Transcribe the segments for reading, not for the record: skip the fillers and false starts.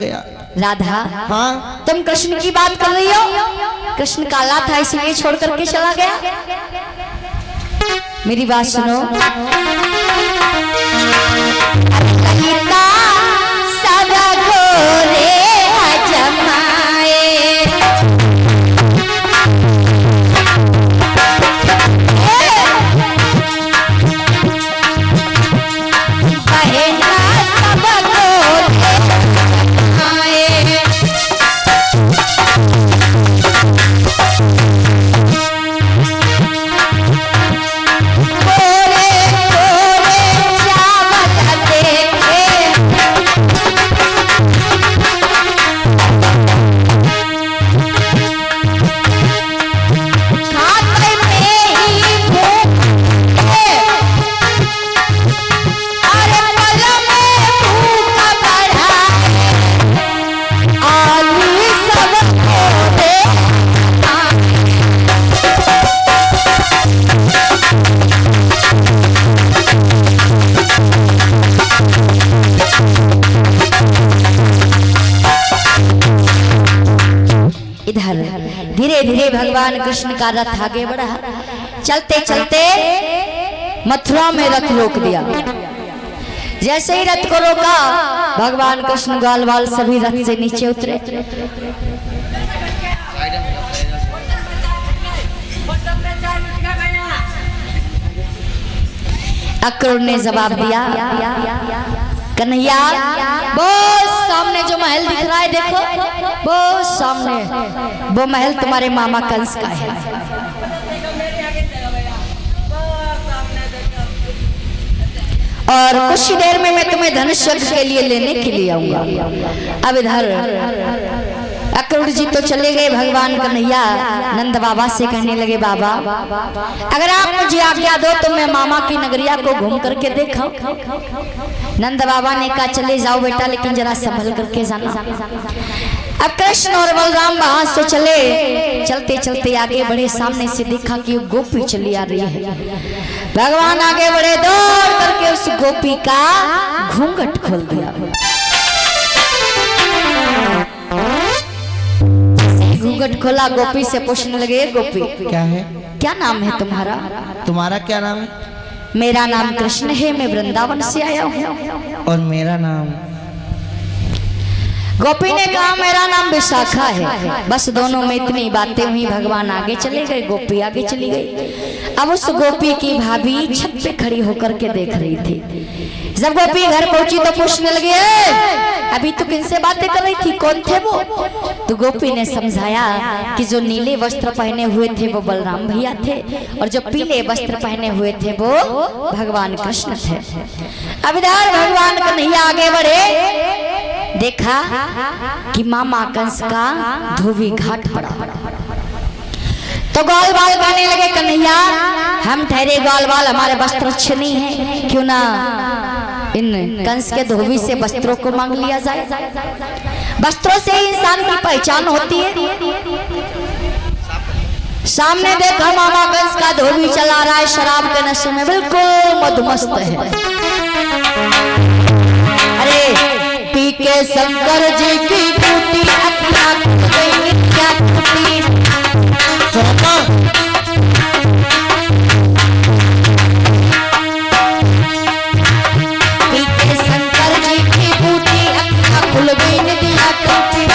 राधा, हाँ तुम कृष्ण की बात कर रही हो। कृष्ण काला था इसलिए छोड़ करके चला गया। मेरी बात सुनो। सब घोरे जमाए धीरे धीरे भगवान कृष्ण का रथ आगे बढ़ा। चलते चलते मथुरा में रथ रोक दिया। जैसे ही रथ को रोका भगवान कृष्ण ग्वाल वाल सभी रथ से नीचे उतरे। अक्रूर ने जवाब दिया, कन्हैया वो सामने जो महल दिख रहा है देखो, वो सामने वो महल तुम्हारे मामा कंस का है। और कुछ ही देर में मैं तुम्हें धनुष यज्ञ के लिए लेने के लिए आऊंगा। अब इधर अक्रूर जी तो चले गए। भगवान कन्हैया नंद बाबा से कहने लगे, बाबा अगर आप मुझे आज्ञा दो तो मैं मामा की नगरिया को घूम करके देखा। नंद बाबा ने कहा, चले जाओ बेटा, लेकिन जरा संभल करके जाना। अब कृष्ण और बलराम वहां से चले। चलते चलते आगे बढ़े, सामने से देखा कि गोपी चली आ रही है। भगवान आगे बढ़े, दौड़ करके उस गोपी का घूंघट खोल दिया। घूंघट खोला, गोपी से पूछने लगे, गोपी क्या है, क्या नाम है तुम्हारा? तुम्हारा क्या नाम है? मेरा नाम कृष्ण है, मैं वृंदावन से आया हूँ। और मेरा नाम? गोपी ने कहा, मेरा नाम विशाखा है। बस दोनों में इतनी बातें हुई। भगवान आगे चले गए, गोपी आगे चली गई। अब उस गोपी की भाभी छत पे खड़ी होकर के देख रही थी। जब गोपी घर पहुंची तो पूछने लगी, अभी तो किनसे बातें कर रही थी, कौन थे वो? तो गोपी ने समझाया कि जो नीले वस्त्र पहने हुए थे वो बलराम भैया थे, और जो पीले वस्त्र पहने हुए थे वो भगवान कृष्ण थे। अब इधर भगवान कन्हैया आगे बढ़े, देखा कि मामा कंस का धोबी घाट पड़ा। तो ग्वाल बाल कहने लगे, कन्हैया हम ठहरे ग्वाल बाल, हमारे वस्त्र अच्छे नहीं है, क्यों ना इन कंस के धोबी से वस्त्रों को मांग लिया जाए। वस्त्रों से ही इंसान की पहचान होती है। सामने देखा मामा कंस का धोबी चला रहा है, शराब के नशे में बिल्कुल मधुमस्त है। अरे पी के शंकर जी की बूटी अखियां खुल गई, क्या टूटी। पी के शंकर जी की बूटी अखियां खुल गई, निदिया टूटी।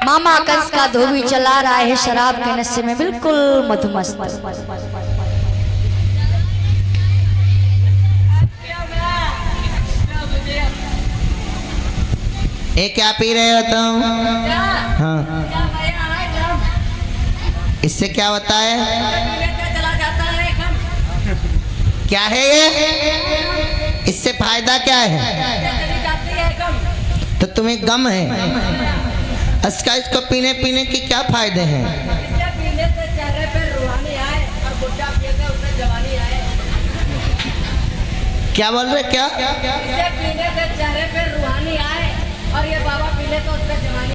मामा कंस का धोबी चला रहा है शराब के नशे में बिल्कुल मधुमस्त। ये क्या पी रहे हो तुम? हाँ, इससे क्या होता है? क्या है ये? इससे फायदा क्या है? तो तुम्हें गम है इसका, इसको पीने पीने के क्या फायदे हैं? क्या बोल रहे, क्या? पीने से चेहरे पे रूहानी आए और ये बाबा पीले तो उससे जवानी